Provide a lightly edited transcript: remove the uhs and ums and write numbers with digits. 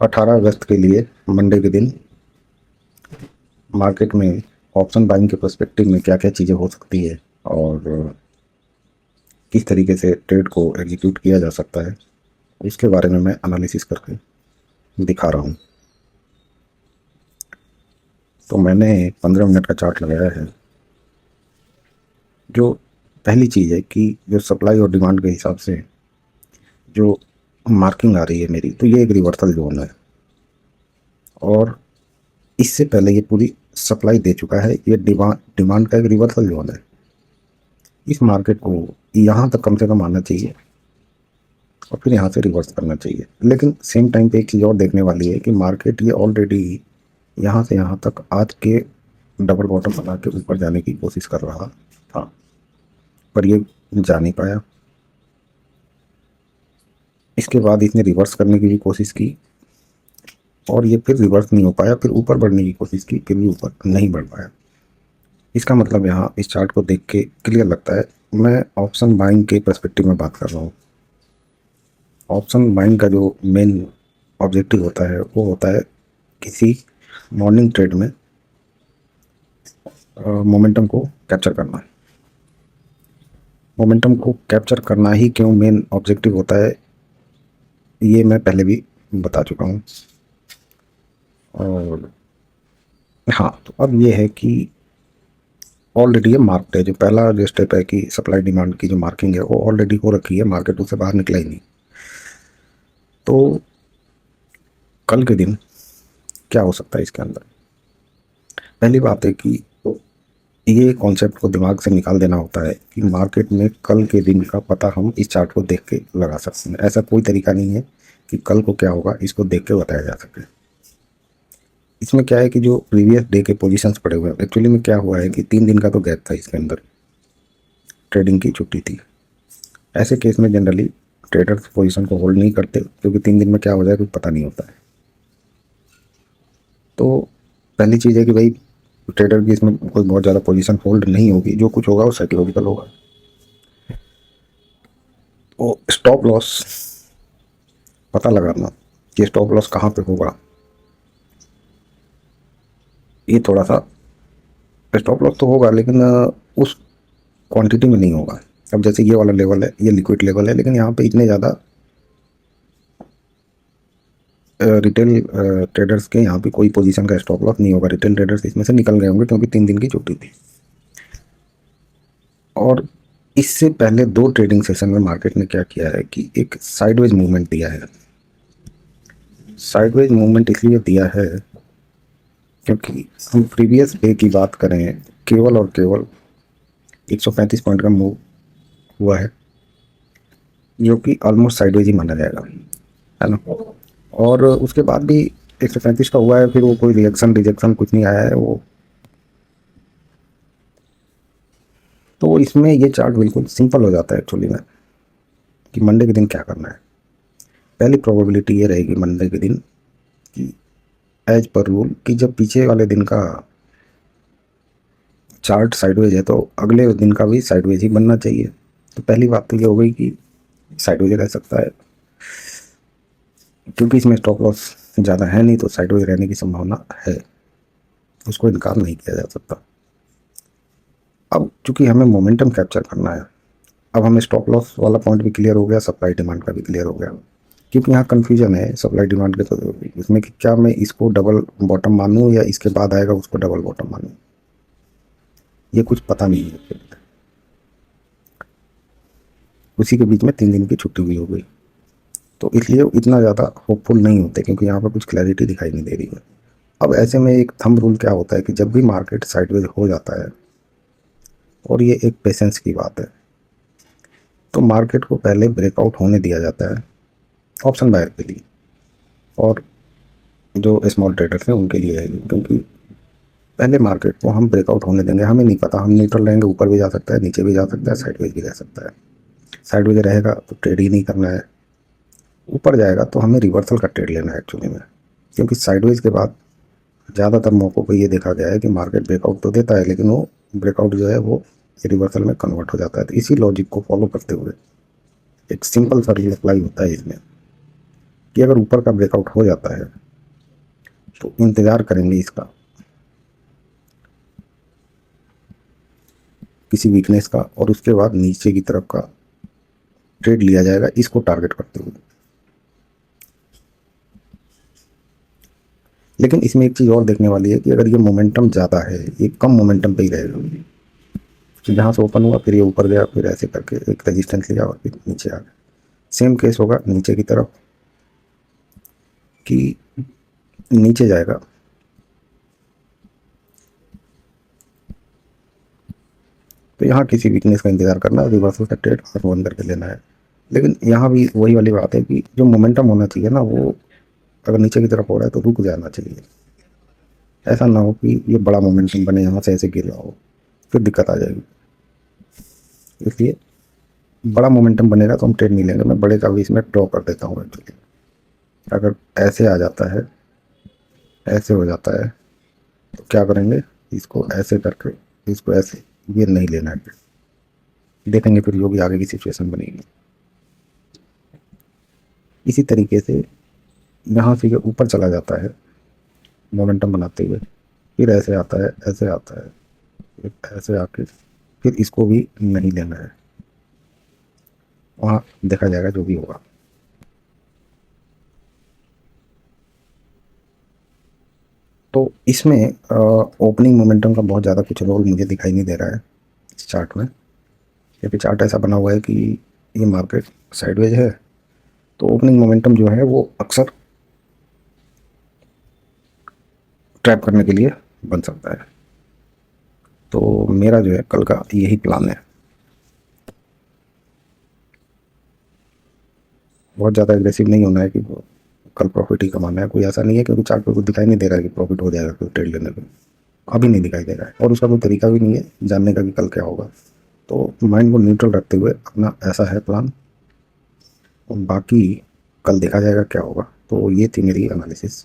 18 अगस्त के लिए मंडे के दिन मार्केट में ऑप्शन बाइंग के पर्सपेक्टिव में क्या क्या चीज़ें हो सकती है और किस तरीके से ट्रेड को एग्जीक्यूट किया जा सकता है, इसके बारे में मैं एनालिसिस करके दिखा रहा हूँ। तो मैंने 15 मिनट का चार्ट लगाया है। जो पहली चीज़ है कि जो सप्लाई और डिमांड के हिसाब से जो मार्किंग आ रही है मेरी, तो ये एक रिवर्सल जोन है और इससे पहले ये पूरी सप्लाई दे चुका है। ये डिमांड का एक रिवर्सल जोन है। इस मार्केट को यहाँ तक कम से कम आना चाहिए और फिर यहाँ से रिवर्स करना चाहिए। लेकिन सेम टाइम पे एक चीज़ और देखने वाली है कि मार्केट ये ऑलरेडी यहाँ से यहाँ तक आज के डबल बॉटम बना के ऊपर जाने की कोशिश कर रहा था, पर ये जा नहीं पाया। इसके बाद इसने रिवर्स करने की भी कोशिश की और ये फिर रिवर्स नहीं हो पाया, फिर ऊपर बढ़ने की कोशिश की, फिर भी ऊपर नहीं बढ़ पाया। इसका मतलब यहाँ इस चार्ट को देख के क्लियर लगता है। मैं ऑप्शन बाइंग के पर्सपेक्टिव में बात कर रहा हूँ। ऑप्शन बाइंग का जो मेन ऑब्जेक्टिव होता है वो होता है किसी मॉर्निंग ट्रेड में मोमेंटम को कैप्चर करना। मोमेंटम को कैप्चर करना ही क्यों मेन ऑब्जेक्टिव होता है, ये मैं पहले भी बता चुका हूँ। और हाँ, तो अब ये है कि ऑलरेडी ये मार्क्ड है। जो पहला जो स्टेप है कि सप्लाई डिमांड की जो मार्किंग है वो ऑलरेडी हो रखी है, मार्केट उससे बाहर निकला ही नहीं। तो कल के दिन क्या हो सकता है इसके अंदर? पहली बात है कि ये कॉन्सेप्ट को दिमाग से निकाल देना होता है कि मार्केट में कल के दिन का पता हम इस चार्ट को देख के लगा सकते हैं। ऐसा कोई तरीका नहीं है कि कल को क्या होगा इसको देख के बताया जा सके। इसमें क्या है कि जो प्रीवियस डे के पोजीशंस पड़े हुए हैं, एक्चुअली में क्या हुआ है कि 3 दिन का तो गैप था, इसके अंदर ट्रेडिंग की छुट्टी थी। ऐसे केस में जनरली ट्रेडर्स पोजीशन को होल्ड नहीं करते क्योंकि 3 दिन में क्या हो जाए कुछ पता नहीं होता है। तो पहली चीज़ है कि भाई ट्रेडर की इसमें कोई बहुत ज़्यादा पोजीशन होल्ड नहीं होगी, जो कुछ होगा वो साइकोलॉजिकल होगा। तो स्टॉप लॉस पता लगाना कि स्टॉप लॉस कहाँ पे होगा, ये थोड़ा सा स्टॉप लॉस तो होगा लेकिन उस क्वांटिटी में नहीं होगा। अब जैसे ये वाला लेवल है, ये लिक्विड लेवल है, लेकिन यहाँ पे इतने ज़्यादा रिटेल ट्रेडर्स के यहाँ पे कोई पोजीशन का स्टॉप लॉस नहीं होगा। रिटेल ट्रेडर्स इसमें से निकल गए होंगे क्योंकि 3 दिन की छुट्टी थी। और इससे पहले 2 ट्रेडिंग सेशन में मार्केट ने क्या किया है कि एक साइडवेज मूवमेंट दिया है। साइडवेज मूवमेंट इसलिए दिया है क्योंकि हम प्रीवियस डे की बात करें, केवल और केवल 135 पॉइंट का मूव हुआ है, जो कि ऑलमोस्ट साइडवेज ही माना जाएगा, है ना। और उसके बाद भी 135 का हुआ है, फिर वो कोई रिएक्शन रिजेक्शन कुछ नहीं आया है वो। तो इसमें ये चार्ट बिल्कुल सिंपल हो जाता है एक्चुअली में कि मंडे के दिन क्या करना है। पहली प्रोबेबिलिटी ये रहेगी मंडे के दिन कि एज पर रूल कि जब पीछे वाले दिन का चार्ट साइडवेज है तो अगले दिन का भी साइडवेज ही बनना चाहिए। तो पहली बात तो ये हो गई कि साइडवेज रह सकता है, क्योंकि इसमें स्टॉप लॉस ज़्यादा है नहीं, तो साइडवेज रहने की संभावना है, उसको इनकार नहीं किया जा सकता। अब चूंकि हमें मोमेंटम कैप्चर करना है, अब हमें स्टॉप लॉस वाला पॉइंट भी क्लियर हो गया, सप्लाई डिमांड का भी क्लियर हो गया। क्योंकि यहाँ कन्फ्यूजन है सप्लाई डिमांड के, तो इसमें कि क्या मैं इसको डबल बॉटम मानूँ या इसके बाद आएगा उसको डबल बॉटम मानूँ, ये कुछ पता नहीं है। उसी के बीच में 3 दिन की छुट्टी भी हो गई, तो इसलिए इतना ज़्यादा होपफुल नहीं होते क्योंकि यहाँ पर कुछ क्लैरिटी दिखाई नहीं दे रही है। अब ऐसे में एक थंब रूल क्या होता है कि जब भी मार्केट साइडवेज हो जाता है, और ये एक पेशेंस की बात है, तो मार्केट को पहले ब्रेकआउट होने दिया जाता है ऑप्शन बायर के लिए, और जो स्मॉल ट्रेडर्स हैं उनके लिए है। क्योंकि पहले मार्केट को हम ब्रेकआउट होने देंगे, हमें नहीं पता, हम न्यूट्रल रहेंगे, ऊपर भी जा सकता है, नीचे भी जा सकता है, साइडवेज भी रह सकता है। साइडवेज रहेगा तो ट्रेड ही नहीं करना है, ऊपर जाएगा तो हमें रिवर्सल का ट्रेड लेना है एक्चुअली में। क्योंकि साइडवेज के बाद ज़्यादातर मौक़ों पर ये देखा गया है कि मार्केट ब्रेकआउट तो देता है, लेकिन वो ब्रेकआउट जो है वो रिवर्सल में कन्वर्ट हो जाता है। तो इसी लॉजिक को फॉलो करते हुए एक सिंपल सा रूल अप्लाई होता है इसमें कि अगर ऊपर का ब्रेकआउट हो जाता है तो इंतज़ार करेंगे इसका, किसी वीकनेस का, और उसके बाद नीचे की तरफ का ट्रेड लिया जाएगा इसको टारगेट करते हुए। लेकिन इसमें एक चीज़ और देखने वाली है कि अगर ये मोमेंटम ज़्यादा है, ये कम मोमेंटम पे ही रहेगा, तो जहाँ से ओपन हुआ फिर ये ऊपर गया, फिर ऐसे करके एक रेजिस्टेंस लिया और फिर नीचे आ गया। सेम केस होगा नीचे की तरफ कि नीचे जाएगा, तो यहाँ किसी वीकनेस का इंतजार करना है, रिवर्सल का ट्रेड और वन करके लेना है। लेकिन यहाँ भी वही वाली बात है कि जो मोमेंटम होना चाहिए ना, वो अगर नीचे की तरफ हो रहा है तो रुक जाना चाहिए। ऐसा ना हो कि ये बड़ा मोमेंटम बने, यहाँ से ऐसे गिर रहा हो, फिर दिक्कत आ जाएगी। इसलिए बड़ा मोमेंटम बनेगा तो हम ट्रेड नहीं लेंगे। मैं बड़े का भी इसमें ड्रॉ कर देता हूँ एक्चुअली। अगर ऐसे आ जाता है, ऐसे हो जाता है, तो क्या करेंगे, इसको ऐसे करके, इसको ऐसे, ये नहीं लेना है। देखेंगे फिर जो भी आगे की सिचुएशन बनेगी। इसी तरीके से यहाँ से ये ऊपर चला जाता है मोमेंटम बनाते हुए, फिर ऐसे आता है, ऐसे आता है, फिर ऐसे आके फिर इसको भी नहीं लेना है, वहाँ देखा जाएगा जो भी होगा। तो इसमें ओपनिंग मोमेंटम का बहुत ज़्यादा कुछ रोल मुझे दिखाई नहीं दे रहा है इस चार्ट में, क्योंकि चार्ट ऐसा बना हुआ है कि ये मार्केट साइडवेज है, तो ओपनिंग मोमेंटम जो है वो अक्सर ट्रैप करने के लिए बन सकता है। तो मेरा जो है कल का यही प्लान है। बहुत ज़्यादा एग्रेसिव नहीं होना है कि कल प्रॉफिट ही कमाना है, कोई ऐसा नहीं है, क्योंकि चार्ट पे कुछ दिखाई नहीं दे रहा है कि प्रॉफिट हो जाएगा कोई ट्रेड लेने पे, अभी नहीं दिखाई दे रहा है, और उसका कोई तरीका भी नहीं है जानने का कि कल क्या होगा। तो माइंड को न्यूट्रल रखते हुए अपना ऐसा है प्लान, बाकी कल देखा जाएगा क्या होगा। तो ये थी मेरी एनालिसिस।